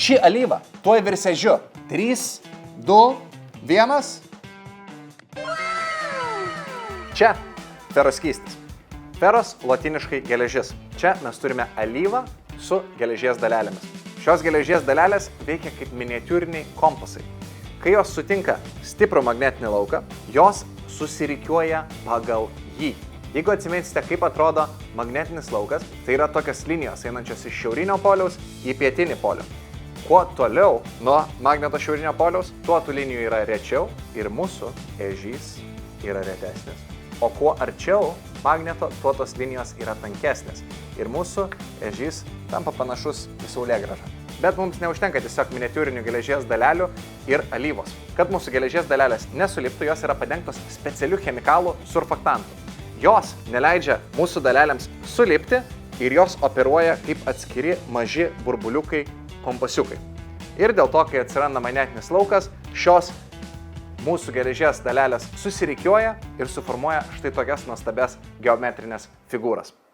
ši alyva tuoj virs ežiu. 3, 2, 1. Čia feros skystis. Feros lotiniškai geležis. Čia mes turime alyvą su geležies dalelėmis. Šios geležies dalelės veikia kaip miniatiūriniai kompasai. Kai jos sutinka stiprų magnetinį lauką, jos susirikiuoja pagal jį. Jeigu atsimensite, kaip atrodo magnetinis laukas, tai yra tokios linijos einančios iš šiaurinio poliaus į pietinį polių. Kuo toliau nuo magneto šiaurinio poliaus, tuo tų linijų yra rečiau ir mūsų ežys yra retesnis. O kuo arčiau magneto, tuo tos linijos yra tankesnės. Ir mūsų ežys tampa panašus į saulėgrąžą. Bet mums neužtenka tiesiog miniatiūrinių geležies dalelių ir alyvos. Kad mūsų geležies dalelės nesuliptų, jos yra padengtos specialių chemikalų surfaktantų. Jos neleidžia mūsų dalelėms sulipti ir jos operuoja kaip atskiri maži burbuliukai, kompasiukai. Ir dėl to, kai atsiranda magnetinis laukas, šios mūsų geležies dalelės susirikiuoja ir suformuoja štai tokias nuostabias geometrinės figūras.